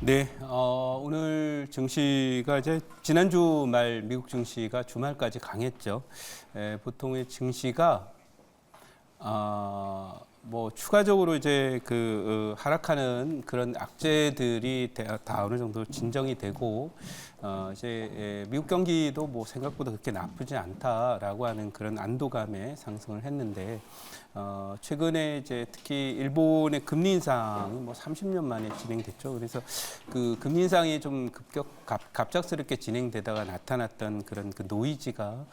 네, 오늘 증시가 이제 지난주 말 미국 증시가 주말까지 강했죠. 보통의 증시가 뭐 추가적으로 이제 하락하는 그런 악재들이 다 어느 정도 진정이 되고 이제 미국 경기도 뭐 생각보다 그렇게 나쁘지 않다라고 하는 그런 안도감에 상승을 했는데 최근에 이제 특히 일본의 금리 인상이 뭐 30년 만에 진행됐죠. 그래서 그 금리 인상이 좀 갑작스럽게 진행되다가 나타났던 그런 그 노이즈가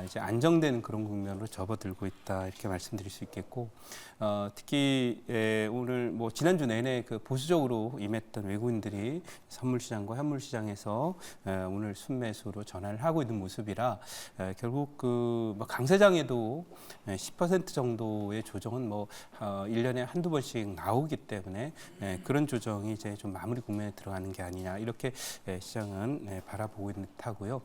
이제 안정되는 그런 국면으로 접어들고 있다 이렇게 말씀드릴 수 있겠고 특히 오늘 뭐 지난주 내내 그 보수적으로 임했던 외국인들이 선물 시장과 현물 시장에서 오늘 순매수로 전환을 하고 있는 모습이라 결국 뭐 강세장에도 10% 정도의 조정은 뭐 1년에 한두 번씩 나오기 때문에 그런 조정이 이제 좀 마무리 국면에 들어가는 게 아니냐 이렇게 시장은 바라보고 있는 듯하고요.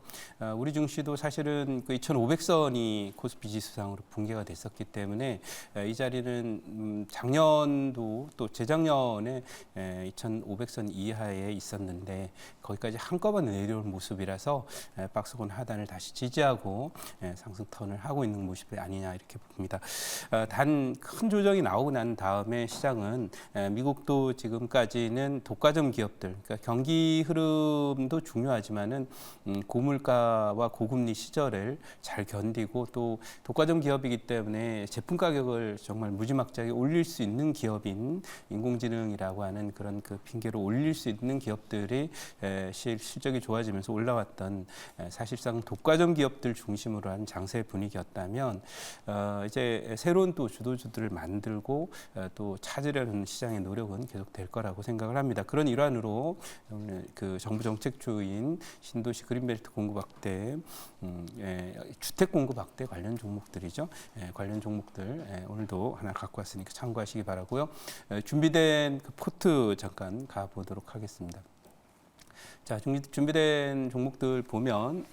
우리 증시도 사실은 그 2,500선이 코스피 지수상으로 붕괴가 됐었기 때문에 이 자리는 작년도 또 재작년에 2,500선 이하에 있었는데 거기까지 한꺼번에 내려온 모습이라서 박스권 하단을 다시 지지하고 상승 턴을 하고 있는 모습이 아니냐 이렇게 봅니다. 단 큰 조정이 나오고 난 다음에 시장은 미국도 지금까지는 독과점 기업들, 그러니까 경기 흐름도 중요하지만은 고물가와 고금리 시절을 잘 견디고 또 독과점 기업이기 때문에 제품 가격을 정말 무지막지하게 올릴 수 있는 기업인 인공지능이라고 하는 그런 그 핑계로 올릴 수 있는 기업들이 실적이 좋아지면서 올라왔던 사실상 독과점 기업들 중심으로 한 장세 분위기였다면 이제 새로운 또 주도주들을 만들고 또 찾으려는 시장의 노력은 계속 될 거라고 생각을 합니다. 그런 일환으로 그 정부 정책주인 신도시 그린벨트 공급 확대, 주택 공급 확대 관련 종목들이죠. 관련 종목들 오늘도 하나 갖고 왔으니까 참고하시기 바라고요. 준비된 그 포트 잠깐 가보도록 하겠습니다. 자, 준비된 종목들 보면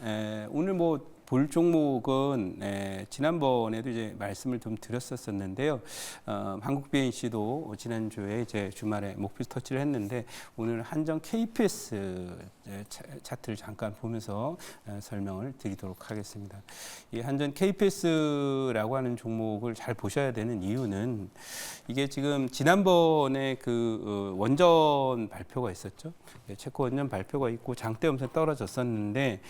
오늘 뭐 볼 종목은 지난번에도 이제 말씀을 좀 드렸었는데요. 한국 BNC도 지난주에 이제 주말에 목표 터치를 했는데 오늘 한정 KPS 차트를 잠깐 보면서 설명을 드리도록 하겠습니다. 이 한전 KPS라고 하는 종목을 잘 보셔야 되는 이유는 이게 지금 지난번에 그 원전 발표가 있었죠. 체코 원전 발표가 있고 장대 엄청 떨어졌었는데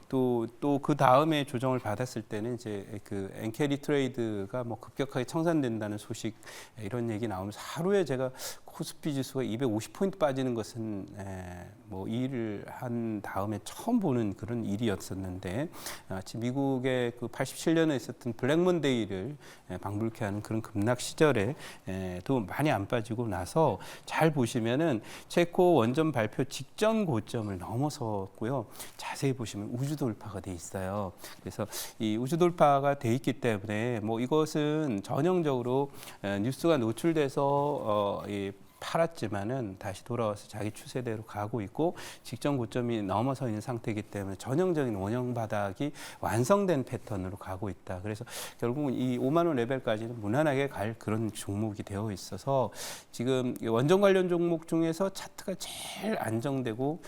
또 그 다음에 조정을 받았을 때는 이제 그 엔캐리 트레이드가 뭐 급격하게 청산된다는 소식 이런 얘기 나오면서 하루에 제가 코스피 지수가 250포인트 빠지는 것은 뭐 일을 한 다음에 처음 보는 그런 일이었었는데 미국의 그 87년에 있었던 블랙먼데이를 방불케 하는 그런 급락 시절에 또 많이 안 빠지고 나서 잘 보시면은 체코 원전 발표 직전 고점을 넘어섰고요. 자세히 보시면 우주 돌파가 돼 있어요. 그래서 이 우주 돌파가 돼 있기 때문에 뭐 이것은 전형적으로 뉴스가 노출돼서 팔았지만은 다시 돌아와서 자기 추세대로 가고 있고 직전 고점이 넘어서 있는 상태이기 때문에 전형적인 원형 바닥이 완성된 패턴으로 가고 있다. 그래서 결국은 이 5만 원 레벨까지는 무난하게 갈 그런 종목이 되어 있어서 지금 원전 관련 종목 중에서 차트가 제일 안정되고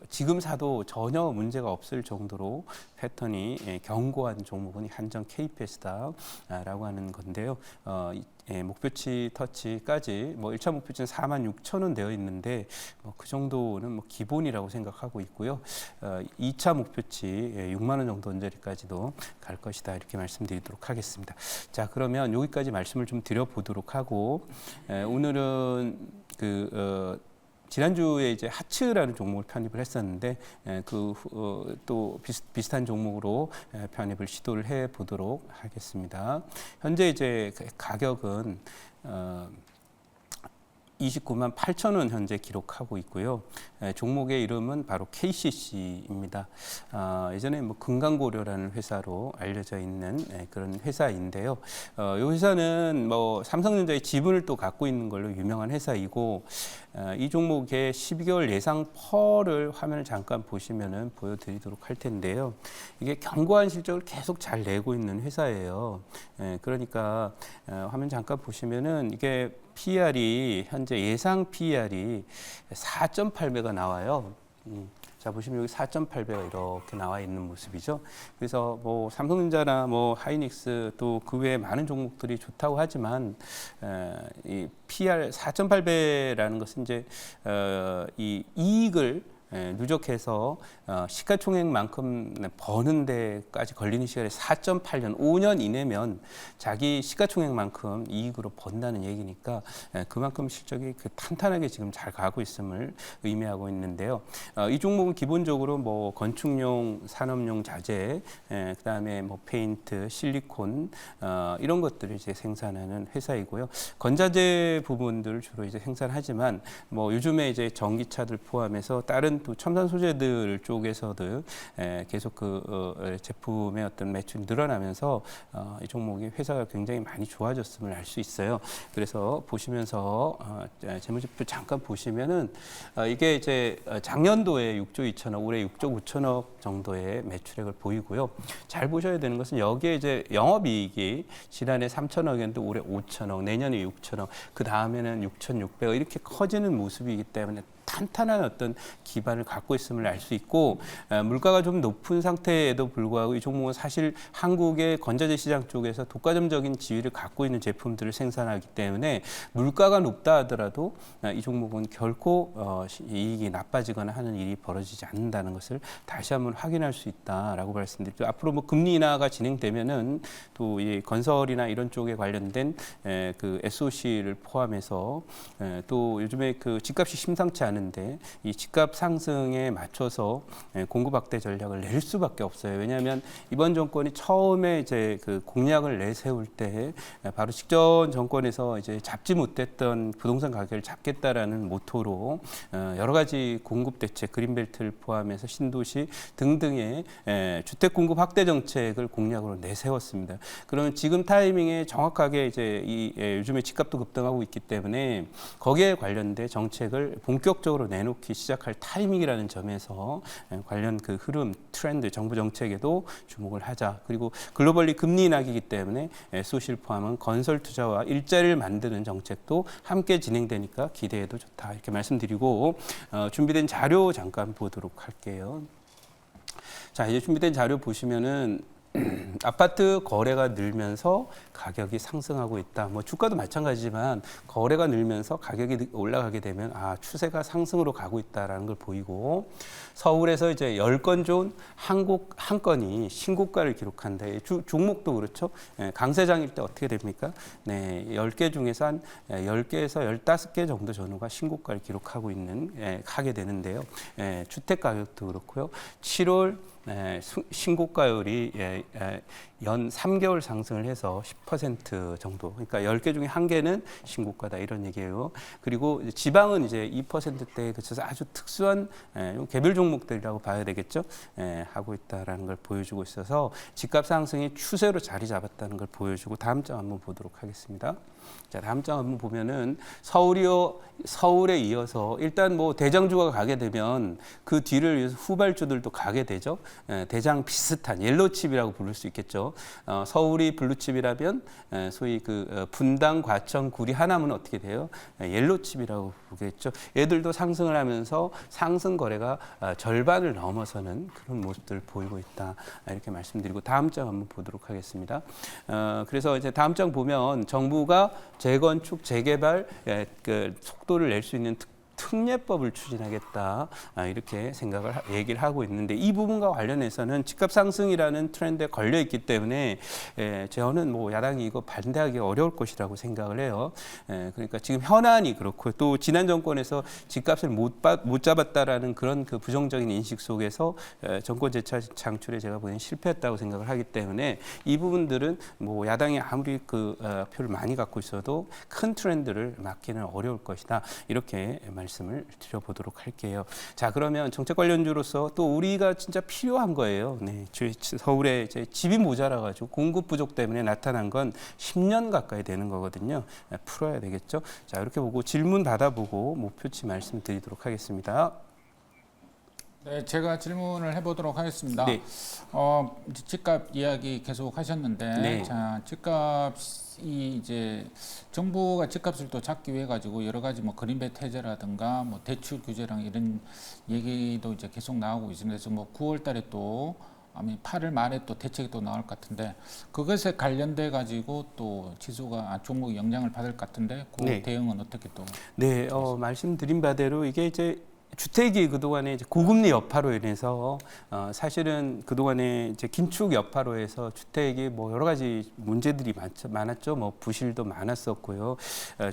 지금 사도 전혀 문제가 없을 정도로 패턴이 견고한 종목은 한정 KPS다라고 하는 건데요. 목표치 터치까지 뭐 1차 목표치는 46,000원 되어 있는데 뭐 그 정도는 뭐 기본이라고 생각하고 있고요. 2차 목표치 6만 원 정도 언저리까지도 갈 것이다 이렇게 말씀드리도록 하겠습니다. 자, 그러면 여기까지 말씀을 좀 드려보도록 하고 오늘은 지난주에 이제 하츠라는 종목을 편입을 했었는데 또 비슷한 종목으로 편입을 시도를 해 보도록 하겠습니다. 현재 이제 가격은 29만 8천 원 현재 기록하고 있고요. 종목의 이름은 바로 KCC입니다. 예전에 뭐 금강고려라는 회사로 알려져 있는 그런 회사인데요. 이 회사는 뭐 삼성전자의 지분을 또 갖고 있는 걸로 유명한 회사이고 이 종목의 12개월 예상 펄을 화면을 잠깐 보시면은 보여드리도록 할 텐데요. 이게 견고한 실적을 계속 잘 내고 있는 회사예요. 그러니까 화면 잠깐 보시면은 이게 PR이 현재 예상 PR이 4.8배가 나와요. 자, 보시면 여기 4.8배가 이렇게 나와 있는 모습이죠. 그래서 뭐 삼성전자나 뭐 하이닉스 또 그 외에 많은 종목들이 좋다고 하지만 이 PR 4.8배라는 것은 이제 이 이익을 누적해서 시가총액만큼 버는 데까지 걸리는 시간이 4.8년, 5년 이내면 자기 시가총액만큼 이익으로 번다는 얘기니까 그만큼 실적이 탄탄하게 지금 잘 가고 있음을 의미하고 있는데요. 이 종목은 기본적으로 뭐 건축용, 산업용 자재, 그다음에 뭐 페인트, 실리콘 이런 것들을 이제 생산하는 회사이고요. 건자재 부분들을 주로 이제 생산하지만 뭐 요즘에 이제 전기차들 포함해서 다른 또 첨단 소재들 쪽에서도 계속 그 제품의 어떤 매출이 늘어나면서 이 종목이 회사가 굉장히 많이 좋아졌음을 알 수 있어요. 그래서 보시면서 재무제표 잠깐 보시면은 이게 이제 작년도에 6조 2천억, 올해 6조 5천억 정도의 매출액을 보이고요. 잘 보셔야 되는 것은 여기에 이제 영업이익이 지난해 3천억이었는데 올해 5천억, 내년에 6천억, 그 다음에는 6,600억 이렇게 커지는 모습이기 때문에 탄탄한 어떤 기반을 갖고 있음을 알 수 있고 물가가 좀 높은 상태에도 불구하고 이 종목은 사실 한국의 건자재 시장 쪽에서 독과점적인 지위를 갖고 있는 제품들을 생산하기 때문에 물가가 높다 하더라도 이 종목은 결코 이익이 나빠지거나 하는 일이 벌어지지 않는다는 것을 다시 한번 확인할 수 있다라고 말씀드리죠. 앞으로 뭐 금리 인하가 진행되면은 또 이 건설이나 이런 쪽에 관련된 그 SOC를 포함해서 또 요즘에 그 집값이 심상치 않은데 이 집값 상승에 맞춰서 공급 확대 전략을 낼 수밖에 없어요. 왜냐하면 이번 정권이 처음에 이제 그 공약을 내세울 때 바로 직전 정권에서 이제 잡지 못했던 부동산 가격을 잡겠다라는 모토로 여러 가지 공급 대책, 그린벨트를 포함해서 신도시 등등의 주택 공급 확대 정책을 공약으로 내세웠습니다. 그러면 지금 타이밍에 정확하게 이제 이 요즘에 집값도 급등하고 있기 때문에 거기에 관련된 정책을 본격적으로 내놓기 시작할 타이밍이라는 점에서 관련 그 흐름, 트렌드, 정부 정책에도 주목을 하자. 그리고 글로벌리 금리 인하기이기 때문에 SOC를 포함한 건설 투자와 일자리를 만드는 정책도 함께 진행되니까 기대해도 좋다. 이렇게 말씀드리고 준비된 자료 잠깐 보도록 할게요. 자, 이제 준비된 자료 보시면은 아파트 거래가 늘면서 가격이 상승하고 있다. 뭐 주가도 마찬가지지만 거래가 늘면서 가격이 올라가게 되면 추세가 상승으로 가고 있다라는 걸 보이고 서울에서 이제 10건 중 한 건이 신고가를 기록한다. 종목도 그렇죠. 강세장일 때 어떻게 됩니까? 네, 10개 중에서 한 10개에서 15개 정도 전후가 신고가를 기록하고 하게 되는데요. 주택 가격도 그렇고요. 7월 신고가율이 연 3개월 상승을 해서 10% 정도. 그러니까 10개 중에 1개는 신고가다 이런 얘기예요. 그리고 지방은 이제 2%대에 그쳐서 아주 특수한 개별 종목들이라고 봐야 되겠죠. 하고 있다라는 걸 보여주고 있어서 집값 상승이 추세로 자리 잡았다는 걸 보여주고 다음 장 한번 보도록 하겠습니다. 자, 다음 장 한번 보면은 서울에 이어서 일단 뭐 대장주가 가게 되면 그 뒤를 위해서 후발주들도 가게 되죠. 대장 비슷한 옐로칩이라고 부를 수 있겠죠. 서울이 블루칩이라면 소위 그 분당, 과천, 구리, 하남은 어떻게 돼요? 옐로칩이라고 보겠죠. 얘들도 상승을 하면서 상승 거래가 절반을 넘어서는 그런 모습들을 보이고 있다. 이렇게 말씀드리고 다음 장 한번 보도록 하겠습니다. 그래서 이제 다음 장 보면 정부가 재건축, 재개발 그 속도를 낼 수 있는 특례법을 추진하겠다 이렇게 얘기를 하고 있는데 이 부분과 관련해서는 집값 상승이라는 트렌드에 걸려 있기 때문에 저는 뭐 야당이 이거 반대하기 어려울 것이라고 생각을 해요. 그러니까 지금 현안이 그렇고 또 지난 정권에서 집값을 못 잡았다라는 그런 그 부정적인 인식 속에서 정권 재창출에 제가 보기엔 실패했다고 생각을 하기 때문에 이 부분들은 뭐 야당이 아무리 그 표를 많이 갖고 있어도 큰 트렌드를 막기는 어려울 것이다 이렇게 말씀을 드려보도록 할게요. 자, 그러면 정책 관련주로서 또 우리가 진짜 필요한 거예요. 네, 서울에 이제 집이 모자라가지고 공급 부족 때문에 나타난 건 10년 가까이 되는 거거든요. 풀어야 되겠죠. 자, 이렇게 보고 질문 받아보고 목표치 말씀드리도록 하겠습니다. 네, 제가 질문을 해보도록 하겠습니다. 네. 이제 집값 이야기 계속 하셨는데, 네. 자, 집값이 이제 정부가 집값을 또 잡기 위해 가지고 여러 가지 뭐 그린벨트 해제라든가 뭐 대출 규제랑 이런 얘기도 이제 계속 나오고 있습니다. 그래서 뭐 9월달에 또 아니 8월 말에 또 대책이 또 나올 것 같은데 그것에 관련돼 가지고 또 지수가 종목이 영향을 받을 것 같은데 그 네. 대응은 어떻게 또? 네, 말씀드린 바대로 이게 이제 주택이 그동안에 이제 고금리 여파로 인해서 사실은 그동안에 이제 긴축 여파로 해서 주택이 뭐 여러 가지 문제들이 많았죠. 뭐 부실도 많았었고요.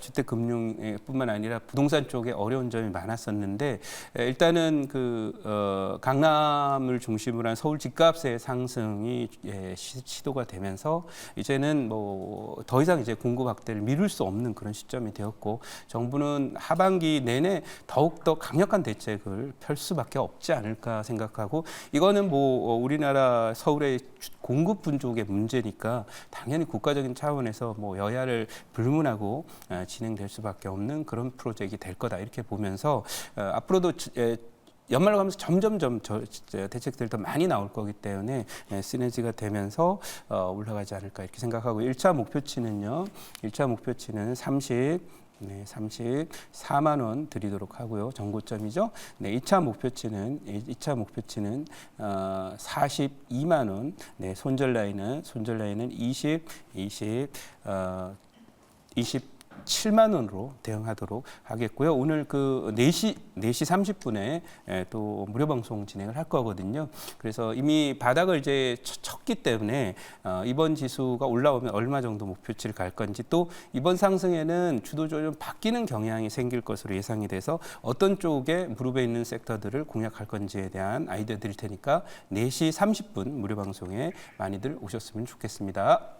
주택 금융뿐만 아니라 부동산 쪽에 어려운 점이 많았었는데 일단은 강남을 중심으로 한 서울 집값의 상승이 시도가 되면서 이제는 뭐 더 이상 이제 공급 확대를 미룰 수 없는 그런 시점이 되었고 정부는 하반기 내내 더욱더 강력한 대책을 펼 수밖에 없지 않을까 생각하고 이거는 뭐 우리나라 서울의 공급 분족의 문제니까 당연히 국가적인 차원에서 뭐 여야를 불문하고 진행될 수밖에 없는 그런 프로젝트가 될 거다 이렇게 보면서 앞으로도 연말로 가면서 점점점 대책들이 더 많이 나올 거기 때문에 시너지가 되면서 올라가지 않을까 이렇게 생각하고 1차 목표치는요. 1차 목표치는 34만 원 드리도록 하고요. 정고점이죠. 네, 2차 목표치는 42만 원. 네, 손절 라인은 27만 원으로 대응하도록 하겠고요. 오늘 그 4시 30분에 또 무료 방송 진행을 할 거거든요. 그래서 이미 바닥을 이제 쳤기 때문에 이번 지수가 올라오면 얼마 정도 목표치를 갈 건지 또 이번 상승에는 주도적으로 바뀌는 경향이 생길 것으로 예상이 돼서 어떤 쪽에 무릎에 있는 섹터들을 공략할 건지에 대한 아이디어 드릴 테니까 4시 30분 무료 방송에 많이들 오셨으면 좋겠습니다.